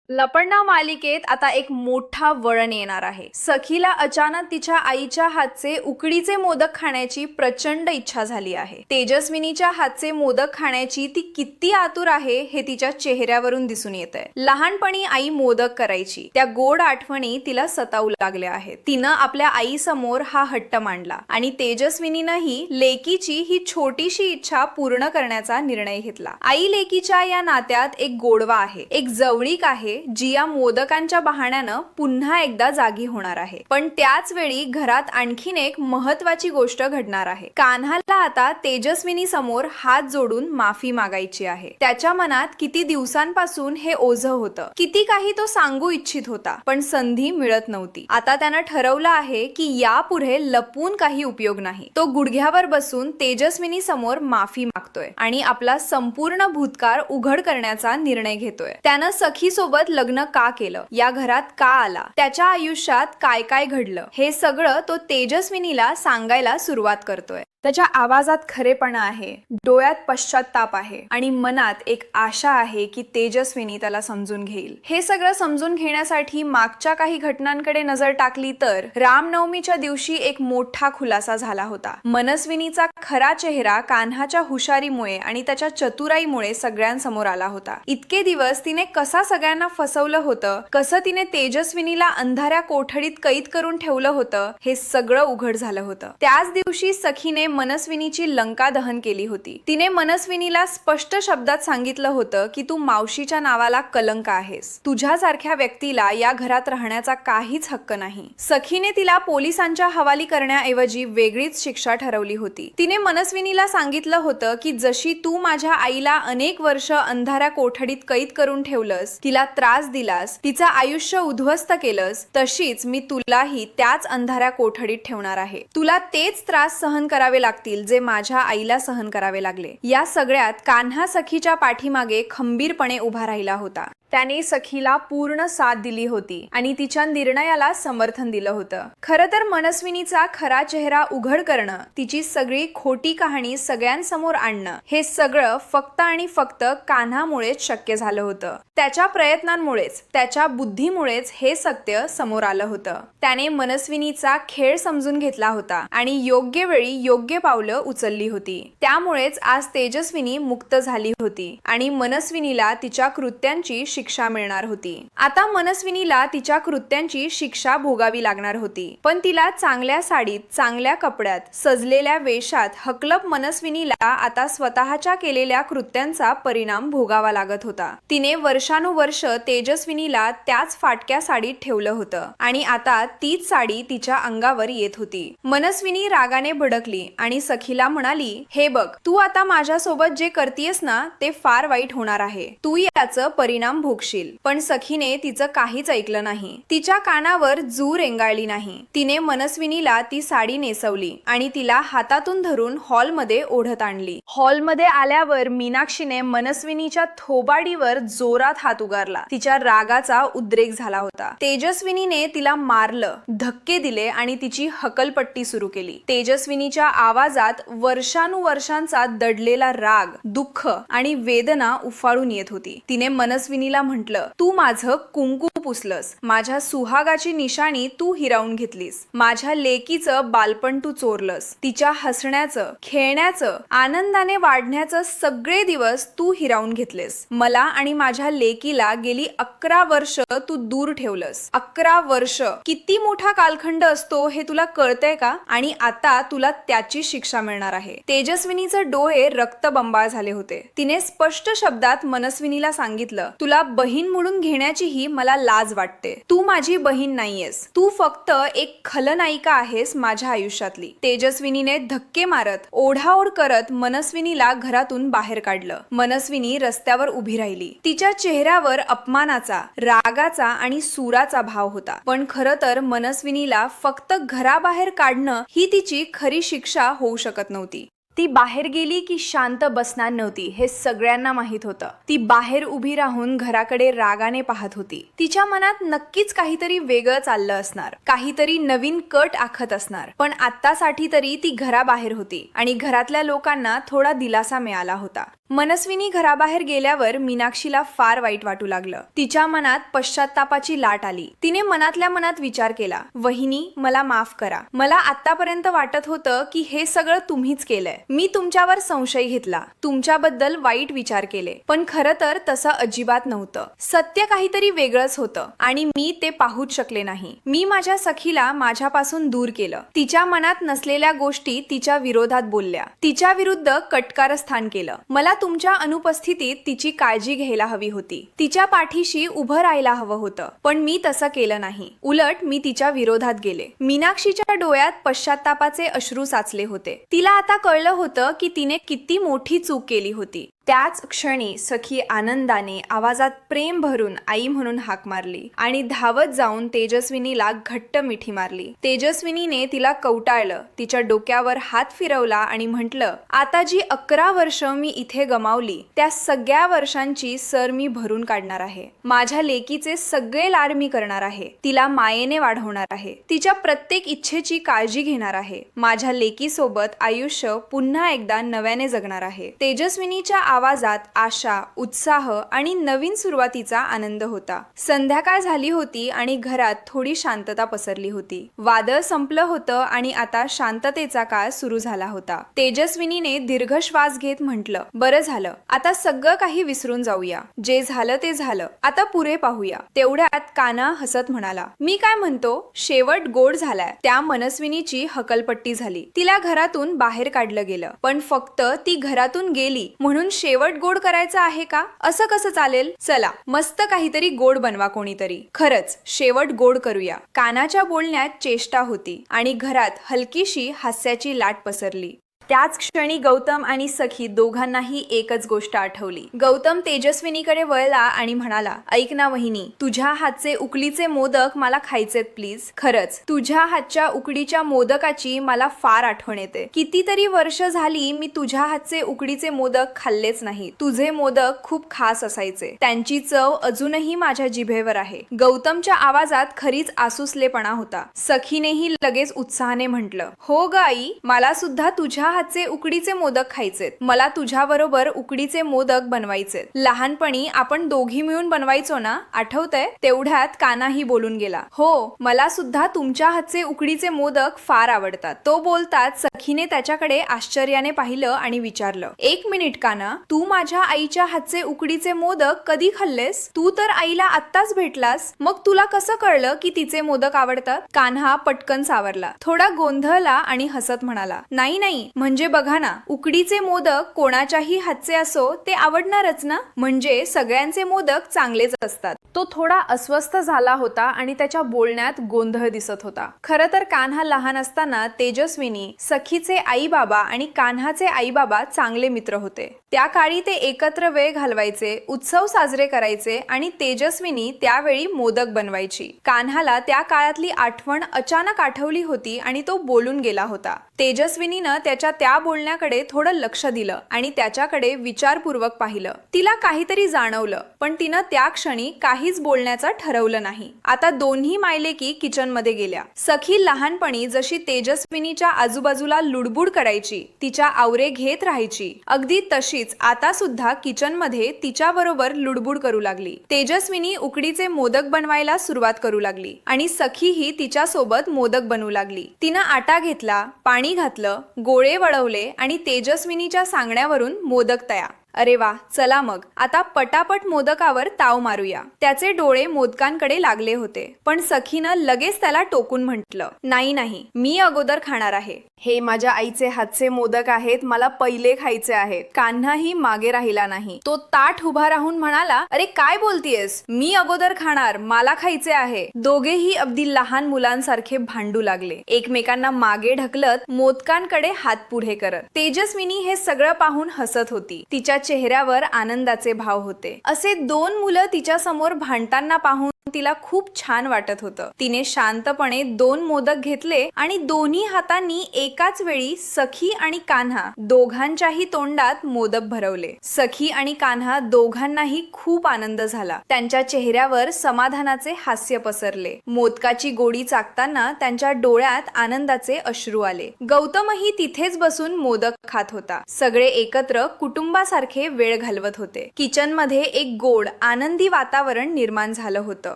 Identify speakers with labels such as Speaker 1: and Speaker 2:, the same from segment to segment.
Speaker 1: लपंडाव मालिकेत आता एक मोठा वळण येणार आहे। सखीला अचानक तिच्या आईच्या हातचे उकडीचे मोदक खाण्याची प्रचंड इच्छा झाली आहे। तेजस्विनीच्या हातचे मोदक खाण्याची ती किती आतुर आहे हे तिच्या चेहऱ्यावरून दिसून येतंय। लहानपणी आई मोदक करायची, त्या गोड आठवणी तिला सतावू लागल्या आहेत। तिनं आपल्या आई समोर हा हट्ट मांडला आणि तेजस्विनीनंही लेकीची ही छोटीशी इच्छा पूर्ण करण्याचा निर्णय घेतला। आई लेकीच्या या नात्यात एक गोडवा आहे, एक जवळीक आहे जी या मोदकांच्या बहाण्यानं पुन्हा एकदा जागी होणार आहे। पण त्याच वेळी घरात आणखीन एक महत्त्वाची गोष्ट घडणार आहे। कान्हाला आता तेजस्विनी समोर हात जोडून माफी मागायची आहे। त्याच्या मनात किती दिवसांपासून हे ओझं होतं, किती काही तो सांगू इच्छित होता, पण संधी मिळत नव्हती। आता त्यानं ठरवलं आहे की यापुढे लपून काही उपयोग नाही। तो गुडघ्यावर बसून तेजस्विनी समोर माफी मागतोय आणि आपला संपूर्ण भूतकाळ उघड करण्याचा निर्णय घेतोय। त्यानं सखी सोबत लग्न का केलं, या घरात का आला, त्याच्या आयुष्यात काय काय घडलं, हे सगळं तो तेजस्विनीला सांगायला सुरुवात करतोय। त्याच्या आवाजात खरेपणा आहे, डोळ्यात पश्चात्ताप आहे आणि मनात एक आशा आहे की तेजस्विनी त्याला समजून घेईल। हे सगळं समजून घेण्यासाठी मागच्या काही घटनांकडे नजर टाकली तर रामनवमीच्या दिवशी एक मोठा खुलासा झाला होता। मनस्विनीचा खरा चेहरा कान्हाच्या हुशारीमुळे आणि त्याच्या चतुराईमुळे सगळ्यांसमोर आला होता। इतके दिवस तिने कसा सगळ्यांना फसवलं होतं, कसं तिने तेजस्विनीला अंधाऱ्या कोठडीत कैद करून ठेवलं होतं, हे सगळं उघड झालं होतं। त्याच दिवशी सखीने मनस्विनीची लंका दहन केली होती। तिने मनस्विनीला स्पष्ट शब्दात सांगितलं होतं की तू मावशीच्या नावाला कलंक आहेस, तुझ्यासारख्या व्यक्तीला या घरात राहण्याचा काहीच हक्क नाही। सखीने तिला पोलिसांच्या हवाली करण्याऐवजी वेगळीच शिक्षा ठरवली होती। तिने मनस्विनीला सांगितलं होतं की जशी तू माझ्या आईला अनेक वर्ष अंधाऱ्या कोठडीत कैद करून ठेवलंस, तिला त्रास दिलास, तिचं आयुष्य उद्ध्वस्त केलंस, तशीच मी तुलाही त्याच अंधाऱ्या कोठडीत ठेवणार आहे। तुला तेच त्रास सहन करावे लागतील जे माझ्या आईला सहन करावे लागले। या सगळ्यात कान्हा सखीच्या पाठीमागे खंबीरपणे उभा राहिला होता। त्याने सखीला पूर्ण साथ दिली होती आणि तिच्या निर्णयाला समर्थन दिलं होतं। खरं तर मनस्विनीचा खरा चेहरा उघड करणं, तिची सगळी खोटी कहाणी सगळ्यांसमोर आणणं, हे सगळं फक्त आणि फक्त कान्हामुळेच शक्य झालं होतं। त्याच्या प्रयत्नांमुळेच, त्याच्या बुद्धीमुळेच हे सत्य समोर आलं होतं। त्याने मनस्विनीचा खेळ समजून घेतला होता आणि योग्य वेळी योग्य पावलं उचलली होती। त्यामुळेच आज तेजस्विनी मुक्त झाली होती आणि मनस्विनीला तिच्या कृत्यांची शिक्षा मिळणार होती। आता मनस्विनीला तिच्या कृत्यांची शिक्षा भोगावी लागणार होती, पण तिला चांगल्या साडीत, चांगल्या कपड्यात, सजलेल्या वेशात हकलप मनस्विनीला आता स्वतःच्या केलेल्या कृत्यांचा परिणाम भोगावा लागत होता। तिने वर्षानुवर्ष तेजस्विनीला त्याच फाटक्या साडीत ठेवलं होतं आणि आता तीच साडी तिच्या अंगावर येत होती। मनस्विनी रागाने भडकली आणि सखीला म्हणाली, हे बघ, तू आता माझ्यासोबत जे करतीयस ना ते फार वाईट होणार आहे, तू याचं परिणाम भोगशील। पण सखीने तिचं काहीच ऐकलं नाही। तिच्या कानावर जू रेंगाळली नाही। तिने मनस्विनीला ती साडी नेसवली आणि तिला हातातून धरून हॉलमध्ये ओढत आणली। हॉलमध्ये आल्यावर मीनाक्षीने मनस्विनीच्या थोबाडीवर जोरात हात उगारला। तिच्या रागाचा उद्रेक झाला होता। तेजस्विनीने तिला मारलं, धक्के दिले आणि तिची हकलपट्टी सुरू केली। तेजस्विनीच्या आवाजात वर्षानुवर्षांचा दडलेला राग, दुःख आणि वेदना उफाळून येत होती। तिने मनस्विनीला म्हटलं, तू माझं कुंकू पुसलंस, माझ्या सुहागाची निशाणी तू हिरावून घेतलीस, माझ्या लेकीचं बालपण तू चोरलंस, तिच्या हसण्याचं, खेळण्याचं, आनंदाने वाढण्याचं सगळे दिवस तू हिरावून घेतलेस। मला आणि माझ्या लेकीला गेली 11 वर्ष तू दूर ठेवलंस। 11 वर्ष किती मोठा कालखंड असतो हे तुला कळतंय का? आणि आता तुला त्याची शिक्षा मिळणार आहे। तेजस्विनीचे डोळे रक्तबंबाळ झाले होते। तिने स्पष्ट शब्दात मनस्विनीला सांगितलं, तुला बहीण म्हणून घेण्याचीही मला लाज वाटते। तू माझी बहीण नाहीयेस, तू फक्त एक खलनायिका आहेस माझ्या आयुष्यातली। तेजस्विनीने धक्के मारत, ओढाओढ करत मनस्विनीला घरातून बाहेर काढलं। मनस्विनी रस्त्यावर उभी राहिली। तिच्या चेहऱ्यावर अपमानाचा, रागाचा आणि सुराचा भाव होता। पण खरं तर मनस्विनीला फक्त घराबाहेर काढणं ही तिची खरी शिक्षा होऊ शकत नव्हती। ती बाहेर गेली की शांत बसणार नव्हती हे सगळ्यांना माहित होतं. ती बाहेर उभी राहून घराकडे रागाने पाहत होती. तिच्या मनात नक्कीच काहीतरी वेगळं चाललं असणार, काहीतरी नवीन कट आखत असणार. पण आत्तासाठी तरी ती घराबाहेर होती आणि घरातल्या लोकांना थोडा दिलासा मिळाला होता. मनस्विनी घराबाहेर गेल्यावर मीनाक्षीला फार वाईट वाटू लागलं. तिच्या मनात पश्चात्तापाची लाट आली. तिने मनातल्या मनात विचार केला, वहिनी मला माफ करा. मला आतापर्यंत वाटत होतं की हे सगळं तुम्हीच केलंय. मी तुमच्यावर संशय घेतला, तुमच्याबद्दल वाईट विचार केले, पण खरं तर तसं अजिबात नव्हतं. सत्य काहीतरी वेगळंच होतं आणि मी ते पाहूच शकले नाही. मी माझ्या सखीला माझ्यापासून दूर केलं. तिच्या मनात नसलेल्या गोष्टी तिच्या विरोधात बोलल्या, तिच्या विरुद्ध कटकारस्थान केलं. मला तुमच्या अनुपस्थितीत तिची काळजी घ्यायला हवी होती, तिच्या पाठीशी उभं राहायला हवं होतं, पण मी तसं केलं नाही. उलट मी तिच्या विरोधात गेले. मीनाक्षीच्या डोळ्यात पश्चात्तापाचे अश्रू साचले होते. तिला आता कळलं होतं की तिने किती मोठी चूक केली होती. त्याच क्षणी सखी आनंदाने आवाजात प्रेम भरून आई म्हणून हाक मारली आणि धावत जाऊन तेजस्विनीला घट्ट मिठी मारली. तेजस्विनीने तिला कवटाळलं, तिच्या डोक्यावर हात फिरवला आणि म्हटलं, आता जी 11 वर्ष मी इथे गमावली त्या सगळ्या वर्षांची सर मी भरून काढणार आहे. माझ्या लेकीचे सगळे लाड मी करणार आहे. तिला मायेने वाढवणार आहे. तिच्या प्रत्येक इच्छेची काळजी घेणार आहे. माझ्या लेकीसोबत आयुष्य पुन्हा एकदा नव्याने जगणार आहे. तेजस्विनीच्या आवाजात आशा, उत्साह आणि नवीन सुरुवातीचा आनंद होता. संध्याकाळ झाली होती आणि घरात थोडी शांतता पसरली होती. वादळ संपलं होतं आणि आता शांततेचा काळ सुरू झाला होता. तेजस्विनीने दीर्घ श्वास घेत म्हटलं, बरं झालं, आता सगळं काही विसरून जाऊया. जे झालं ते झालं, आता पुढे पाहूया. तेवढ्यात काना हसत म्हणाला, मी काय म्हणतो, शेवट गोड झालाय. त्या मनस्विनीची हकलपट्टी झाली. तिला घरातून बाहेर काढलं गेलं, पण फक्त ती घरातून गेली म्हणून शेवट गोड करायचा आहे का? असं कसं चालेल? चला मस्त काहीतरी गोड बनवा कोणीतरी. खरंच शेवट गोड करूया. कानाच्या बोलण्यात चेष्टा होती आणि घरात हलकीशी हास्याची लाट पसरली. त्याच क्षणी गौतम आणि सखी दोघांनाही एकच गोष्ट आठवली. गौतम तेजस्विनीकडे वळला आणि म्हणाला, ऐक ना वहिनी, तुझ्या हातचे उकडीचे मोदक मला खायचेत प्लीज. खरंच तुझ्या हातच्या उकडीच्या मोदकाची मला फार आठवण येते. कितीतरी वर्ष झाली मी तुझ्या हातचे उकडीचे मोदक खाल्लेच नाही. तुझे मोदक खूप खास असायचे. त्यांची चव अजूनही माझ्या जिभेवर आहे. गौतमच्या आवाजात खरीच आसुसलेपणा होता. सखीनेही लगेच उत्साहाने म्हटलं, हो ग आई, मला सुद्धा तुझ्या हातचे उकडीचे मोदक खायचेत. मला तुझ्या बरोबर उकडीचे मोदक बनवायचे. लहानपणी आपण दोघी मिळून बनवायचो ना, आठवतंय? तेवढ्यात कानाही बोलून गेला, हो मला सुद्धा तुमच्या हातचे उकडीचे मोदक फार आवडतात. तो बोलताच सखीने त्याच्याकडे आश्चर्याने पाहिलं आणि विचारलं, एक मिनिट काना, तू माझ्या आईच्या हातचे उकडीचे मोदक कधी खाल्लेस? तू तर आईला आत्ताच भेटलास, मग तुला कसं कळलं की तिचे मोदक आवडतात? कान्हा पटकन सावरला, थोडा गोंधळला आणि हसत म्हणाला, नाही नाही, म्हणजे बघा ना, उकडीचे मोदक कोणाच्याही हातचे असो ते आवडणारच ना, म्हणजे सगळ्यांचे मोदक चांगलेच असतात. तो थोडा अस्वस्थ झाला होता आणि त्याच्या बोलण्यात गोंधळ दिसत होता. खरं तर कान्हा लहान असताना तेजस्विनी, सखीचे आई बाबा आणि कान्हाचे आई बाबा चांगले मित्र होते. त्या काळी ते एकत्र वेळ घालवायचे, उत्सव साजरे करायचे आणि तेजस्विनी त्यावेळी मोदक बनवायची. कान्हाला त्या काळातली आठवण अचानक आठवली होती आणि तो बोलून गेला होता. तेजस्विनीनं त्याच्या त्या बोलण्याकडे थोडं लक्ष दिलं आणि त्याच्याकडे विचारपूर्वक पाहिलं. तिला काहीतरी जाणवलं, पण तिनं त्या क्षणी काहीच बोलण्याचं ठरवलं नाही. आता दोन्ही मायलेकी किचन मध्ये गेल्या. सखी लहानपणी जशी तेजस्विनीच्या आजूबाजूला लुडबुड करायची, तिच्या आवरे घेत राहायची, अगदी तशीच आता सुद्धा किचन मध्ये तिच्या बरोबर लुडबुड करू लागली. तेजस्विनी उकडीचे मोदक बनवायला सुरुवात करू लागली आणि सखीही तिच्या सोबत मोदक बनवू लागली. तिनं आटा घेतला, पाणी घातलं, गोळे वळवले आणि तेजस्विनीच्या सांगण्यावरून मोदक तयार. अरे वा, चला मग आता पटापट मोदकावर ताव मारूया. त्याचे डोळे मोदकांकडे लागले होते, पण सखीनं लगेच त्याला टोकून म्हटलं, नाही नाही, मी अगोदर खाणार आहे. हे माझ्या आईचे हातचे मोदक आहेत, मला पहिले खायचे आहेत. कान्हाही मागे राहिला नाही. तो ताठ उभा राहून म्हणाला, अरे काय बोलतीयस, मी अगोदर खाणार, मला खायचे आहे. दोघेही अगदी लहान मुलांसारखे भांडू लागले, एकमेकांना मागे ढकलत, मोदकांकडे हात पुढे करत. तेजस्विनी हे सगळं पाहून हसत होती. तिच्या चेहऱ्यावर आनंदाचे भाव होते. असे दोन मुलं तिच्या समोर भांडताना पाहून तिला खूप छान वाटत होतं. तिने शांतपणे 2 मोदक घेतले आणि दोन्ही हातांनी एकाच वेळी सखी आणि कान्हा दोघांच्याही तोंडात मोदक भरवले. सखी आणि कान्हा दोघांनाही खूप आनंद झाला. त्यांच्या चेहऱ्यावर समाधानाचे हास्य पसरले. मोदकाची गोडी चाखताना त्यांच्या डोळ्यात आनंदाचे अश्रू आले. गौतमही तिथेच बसून मोदक खात होता. सगळे एकत्र कुटुंबासारखे वेळ घालवत होते. किचन मध्ये एक गोड आनंदी वातावरण निर्माण झालं होतं.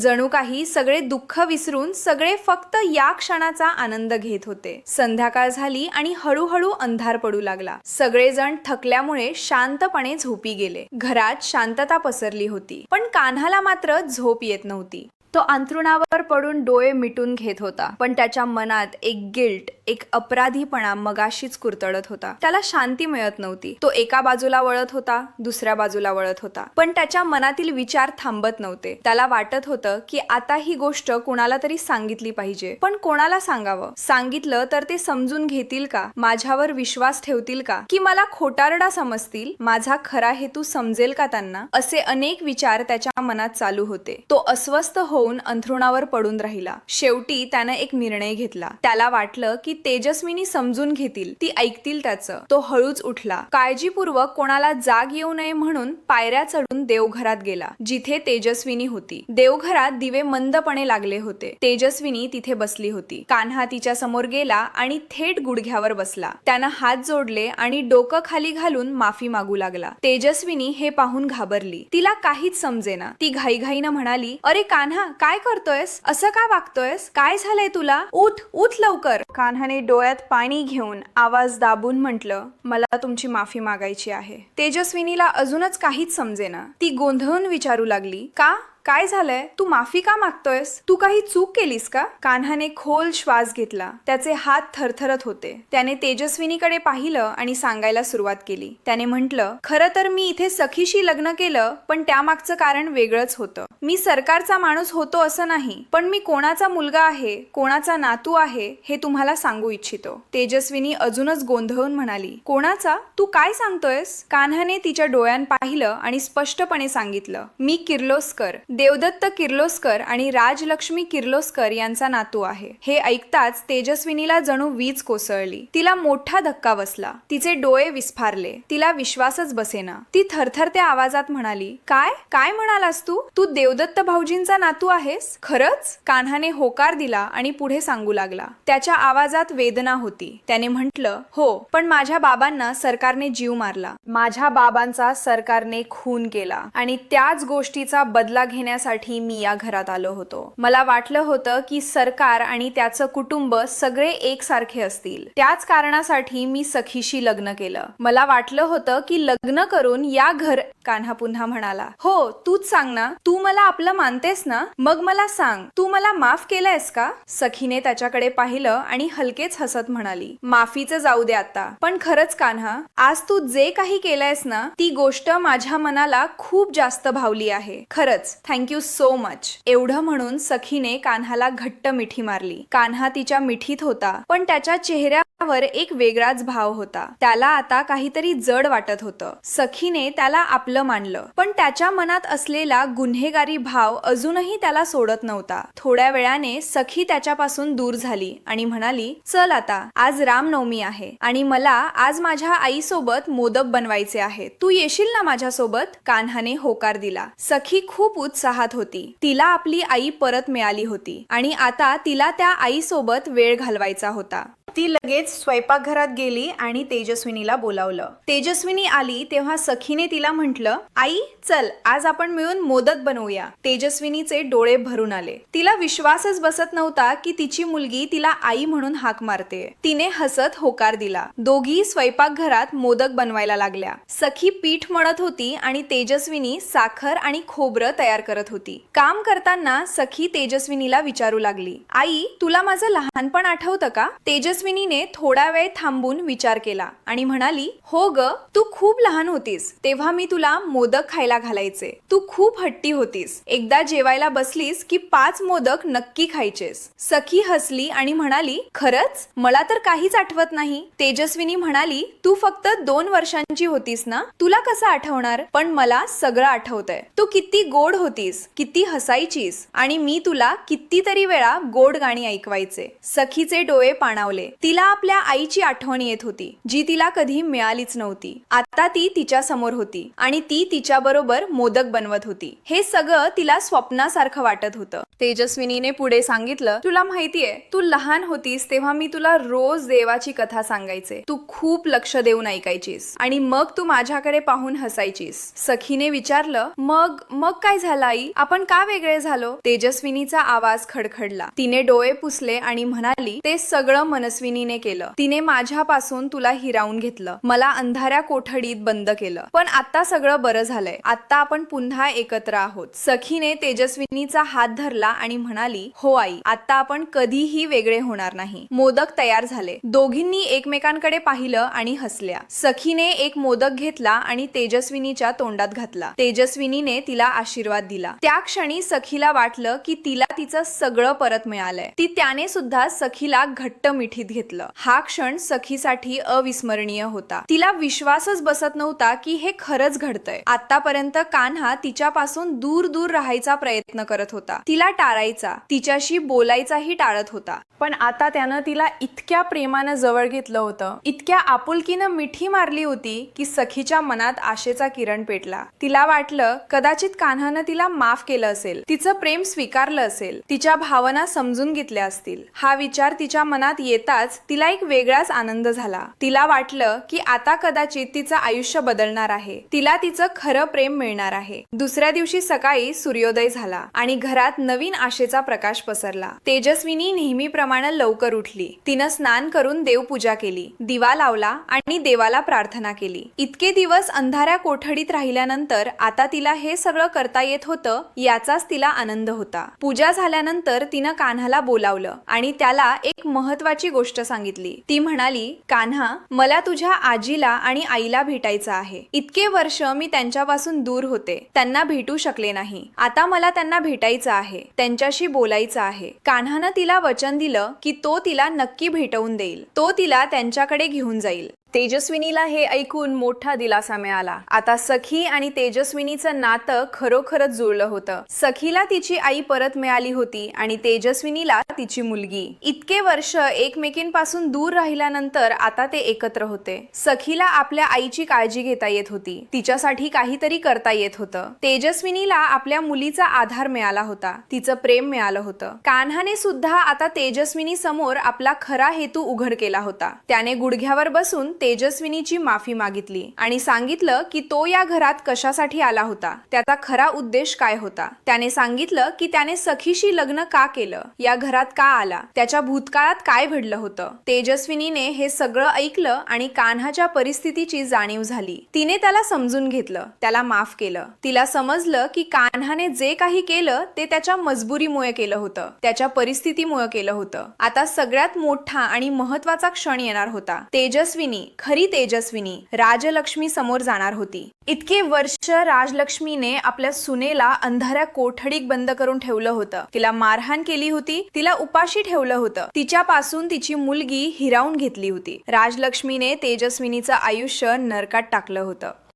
Speaker 1: जणू काही सगळे दुःख विसरून सगळे फक्त या क्षणाचा आनंद घेत होते. संध्याकाळ झाली आणि हळूहळू अंधार पडू लागला. सगळेजण थकल्यामुळे शांतपणे झोपी गेले. घरात शांतता पसरली होती, पण कान्हाला मात्र झोप येत नव्हती. तो अंथरुणावर पडून डोळे मिटून घेत होता, पण त्याच्या मनात एक गिल्ट, एक अपराधीपणा मगाशीच कुरतडत होता. त्याला शांती मिळत नव्हती. तो एका बाजूला वळत होता, दुसऱ्या बाजूला वळत होता, पण त्याच्या मनातील विचार थांबत नव्हते. त्याला वाटत होतं की आता ही गोष्ट कोणाला तरी सांगितली पाहिजे, पण कोणाला सांगावं? सांगितलं तर ते समजून घेतील का? माझ्यावर विश्वास ठेवतील का? की मला खोटारडा समजतील? माझा खरा हेतू समजेल का त्यांना? असे अनेक विचार त्याच्या मनात चालू होते. तो अस्वस्थ होऊन अंथरुणावर पडून राहिला. शेवटी त्याने एक निर्णय घेतला. त्याला वाटलं की तेजस्विनी समजून घेतील, ती ऐकतील त्याचं. तो हळूच उठला. काळजीपूर्वक कोणाला जाग येऊ नये म्हणून पायऱ्या चढून देवघरात गेला, जिथे तेजस्विनी होती. देवघरात दिवे मंदपणे लागले होते. तेजस्विनी तिथे बसली होती. कान्हा तिच्या समोर गेला आणि थेट गुडघ्यावर बसला. त्यानं हात जोडले आणि डोकं खाली घालून माफी मागू लागला. तेजस्विनी हे पाहून घाबरली. तिला काहीच समजेना. ती घाईघाईनं म्हणाली, अरे कान्हा, काय करतोयस? असं का वागतोयस? काय झालंय तुला? उठ उठ लवकर. कान्हाने डोळ्यात पाणी घेऊन आवाज दाबून म्हटलं, मला तुमची माफी मागायची आहे. तेजस्विनीला अजूनच काहीच समजेना. ती गोंधळून विचारू लागली, का? काय झालंय? तू माफी का मागतोयस? तू काही चूक केलीस का? कान्हाने खोल श्वास घेतला. त्याचे हात थरथरत होते. त्याने तेजस्विनीकडे पाहिलं आणि सांगायला सुरुवात केली. त्याने म्हटलं, खरं तर मी इथे सखीशी लग्न केलं, पण त्यामागचं कारण वेगळंच होतं. मी सरकारचा माणूस होतो असं नाही, पण मी कोणाचा मुलगा आहे, कोणाचा नातू आहे हे तुम्हाला सांगू इच्छितो. तेजस्विनी अजूनच गोंधळून म्हणाली, कोणाचा? तू काय सांगतोयस? कान्हाने तिच्या डोळ्यात पाहिलं आणि स्पष्टपणे सांगितलं, मी किर्लोस्कर, देवदत्त किर्लोस्कर आणि राजलक्ष्मी किर्लोस्कर यांचा नातू आहे. हे ऐकताच तेजस्विनीला जणू वीज कोसळली. तिला मोठा धक्का बसला. तिचे डोळे विस्फारले. तिला विश्वासच बसेना. ती थरथरत्या आवाजात म्हणाली, काय? काय म्हणालास तू? तू देवदत्त भाऊजींचा नातू आहेस? खरंच? कान्हाने होकार दिला आणि पुढे सांगू लागला. त्याच्या आवाजात वेदना होती. त्याने म्हटलं, हो, पण माझ्या बाबांना सरकारने जीव मारला. माझ्या बाबांचा सरकारने खून केला आणि त्याच गोष्टीचा बदला घेण्यासाठी मी या घरात आलो होतो. मला वाटलं होतं की सरकार आणि त्याचं कुटुंब सगळे एकसारखे असतील. त्याच कारणासाठी मी सखीशी लग्न केलं. मला वाटलं होतं की लग्न करून या घर. कान्हा पुन्हा म्हणाला, हो, तूच सांग ना. तू मला आपलं मानतेस ना? मग मला सांग, तू मला माफ केलंयस का? सखीने त्याच्याकडे पाहिलं आणि हलकेच हसत म्हणाली, माफीचं जाऊ दे आता, पण खरंच कान्हा, आज तू जे काही केलंयस ना, ती गोष्ट माझ्या मनाला खूप जास्त भावली आहे. खरंच थँक्यू सो मच. एवढं म्हणून सखीने कान्हाला घट्ट मिठी मारली. कान्हा तिच्या मिठीत होता, पण त्याच्या चेहऱ्यावर एक वेगळाच भाव होता. त्याला आता काहीतरी जड वाटत होतं. सखीने त्याला आपलं मानलं, पण त्याच्या मनात असलेला गुन्हेगारी भाव अजूनही त्याला सोडत नव्हता. थोड्या वेळाने सखी त्याच्यापासून दूर झाली आणि म्हणाली, चल आता, आज रामनवमी आहे आणि मला आज माझ्या आईसोबत मोदक बनवायचे आहेत. तू येशील ना माझ्यासोबत? कान्हाने होकार दिला. सखी खूप उत्साहात होती. तिला आपली आई परत मिळाली होती आणि आता तिला त्या आईसोबत वेळ घालवायचा होता. ती लगेच स्वयंपाकघरात गेली आणि तेजस्विनीला बोलावलं. तेजस्विनी आली तेव्हा सखीने तिला म्हटलं, आई चल, आज आपण मिळून मोदक बनवूया. तेजस्विनीचे डोळे भरून आले. तिला विश्वासच बसत नव्हता की तिची मुलगी तिला आई म्हणून हाक मारते. तिने हसत होकार दिला. दोघी स्वयंपाकघरात मोदक बनवायला लागल्या. सखी पीठ मळत होती आणि तेजस्विनी साखर आणि खोबरं तयार करत होती. काम करताना सखी तेजस्विनीला विचारू लागली, आई तुला माझं लहानपण आठवतं का? तेजस्विनी तेजस्विनीने थोडा वेळ थांबून विचार केला आणि म्हणाली, हो ग, तू खूप लहान होतीस तेव्हा मी तुला मोदक खायला घालायचे. तू खूप हट्टी होतीस. एकदा जेवायला बसलीस की 5 मोदक नक्की खायचेस. सखी हसली आणि म्हणाली, खरंच? मला तर काहीच आठवत नाही. तेजस्विनी म्हणाली, तू फक्त 2 वर्षांची होतीस ना, तुला कसं आठवणार? पण मला सगळं आठवतंय. तू किती गोड होतीस, किती हसायचीस आणि मी तुला कितीतरी वेळा गोड गाणी ऐकवायचे. सखीचे डोळे पाणावले. तिला आपल्या आईची आठवण येत होती, जी तिला कधी मिळालीच नव्हती. आता ती तिच्या समोर होती आणि ती तिच्या बरोबर मोदक बनवत होती. हे सगळं तिला स्वप्नासारखं वाटत होतं. तेजस्विनीने पुढे सांगितलं, तुला माहितीये, तू लहान होतीस तेव्हा मी तुला रोज देवाची कथा सांगायचे. तू खूप लक्ष देऊन ऐकायचीस आणि मग तू माझ्याकडे पाहून हसायचीस. सखीने विचारलं, मग काय झालं आई? आपण का वेगळे झालो? तेजस्विनीचा आवाज खडखडला. तिने डोळे पुसले आणि म्हणाली, ते सगळं मनस्विनीने केलं. तिने माझ्यापासून तुला हिरावून घेतलं, मला अंधाऱ्या कोठडीत बंद केलं. पण आता सगळं बरं झालंय. आता आपण पुन्हा एकत्र आहोत. सखीने तेजस्विनीचा हात धरला आणि म्हणाली, हो आई, आता आपण कधीही वेगळे होणार नाही. मोदक तयार झाले. दोघींनी एकमेकांकडे पाहिलं आणि हसल्या. सखीने एक मोदक घेतला आणि तेजस्विनीच्या तोंडात घातला. तेजस्विनीने तिला आशीर्वाद दिला. त्या क्षणी सखीला वाटलं की तिला तिचं सगळं परत मिळालंय. त्याने सुद्धा सखीला घट्ट मिठीत घेतलं. हा क्षण सखीसाठी अविस्मरणीय होता. तिला विश्वासच बसत नव्हता की हे खरंच घडतंय. आतापर्यंत कान्हा तिच्यापासून दूर दूर राहायचा प्रयत्न करत होता. तिला टाळायचा, तिच्याशी बोलायचाही टाळत होता. पण आता त्यानं तिला इतक्या प्रेमानं जवळ घेतलं होतं, इतक्या आपुलकीनं मिठी मारली होती की सखीच्या मनात आशेचा किरण पेटला. तिला वाटलं कदाचित कान्हानं तिला माफ केलं असेल, तिचं प्रेम स्वीकारलं असेल, तिच्या भावना समजून घेतल्या असतील. हा विचार तिच्या मनात येताच तिला एक वेगळाच आनंद झाला. तिला वाटलं की आता कदाचित तिचं आयुष्य बदलणार आहे. तिला तिचं खरं प्रेम मिळणार आहे. दुसऱ्या दिवशी सकाळी सूर्योदय झाला आणि घरात नवीन आशेचा प्रकाश पसरला. तेजस्विनी नेहमीप्रमाणे लवकर उठली. तिनं स्नान करून देवपूजा केली, दिवा लावला आणि देवाला प्रार्थना केली. इतके दिवस अंधाऱ्या कोठडीत राहिल्यानंतर आता तिला हे सगळं करता येत होतं, याचाच तिला आनंद होता. पूजा झाल्यानंतर तिनं कान्हाला बोलावलं आणि त्याला एक महत्वाची गोष्ट सांगितली. ती म्हणाली, कान्हा, मला तुझ्या आजीला आणि आईला भेटायचं आहे. इतके वर्ष मी त्यांच्यापासून दूर होते, त्यांना भेटू शकले नाही. आता मला त्यांना भेटायचं आहे, त्यांच्याशी बोलायचं आहे. कान्हानं तिला वचन दिलं की तो तिला नक्की भेटवून देईल. तो तिला त्यांच्याकडे घेऊन जाईल. तेजस्विनीला हे ऐकून मोठा दिलासा मिळाला. आता सखी आणि तेजस्विनीचं नातं खरोखरच जुळलं होतं. सखीला तिची आई परत मिळाली होती आणि तेजस्विनीला तिची मुलगी. इतके वर्ष एकमेकींपासून दूर राहिल्यानंतर आता ते एकत्र होते. सखीला आपल्या आईची काळजी घेता येत होती, तिच्यासाठी काहीतरी करता येत होतं. तेजस्विनीला आपल्या मुलीचा आधार मिळाला होता, तिचं प्रेम मिळालं होतं. कान्हाने सुद्धा आता तेजस्विनी समोर आपला खरा हेतू उघड केला होता. त्याने गुडघ्यावर बसून तेजस्विनीची माफी मागितली आणि सांगितलं की तो या घरात कशासाठी आला होता, त्याचा खरा उद्देश काय होता. त्याने सांगितलं की त्याने सखीशी लग्न का केलं, या घरात का आला, त्याच्या भूतकाळात काय घडलं होतं. तेजस्विनीने हे सगळं ऐकलं आणि कान्हाच्या परिस्थितीची जाणीव झाली. तिने त्याला समजून घेतलं, त्याला माफ केलं. तिला समजलं की कान्हाने जे काही केलं ते त्याच्या मजबुरीमुळे केलं होतं, त्याच्या परिस्थितीमुळे केलं होतं. आता सगळ्यात मोठा आणि महत्वाचा क्षण येणार होता. तेजस्विनी, खरी तेजस्विनी राजलक्ष्मी समोर जाणार होती. इतके वर्ष राजलक्ष्मीने आपल्या सुनेला अंधाऱ्या कोठडीत बंद करून ठेवलं होतं, तिला मारहाण केली होती, तिला उपाशी ठेवलं होतं, तिच्यापासून तिची मुलगी हिरावून घेतली होती. राजलक्ष्मीने तेजस्विनीचं आयुष्य नरकात टाकलं होतं.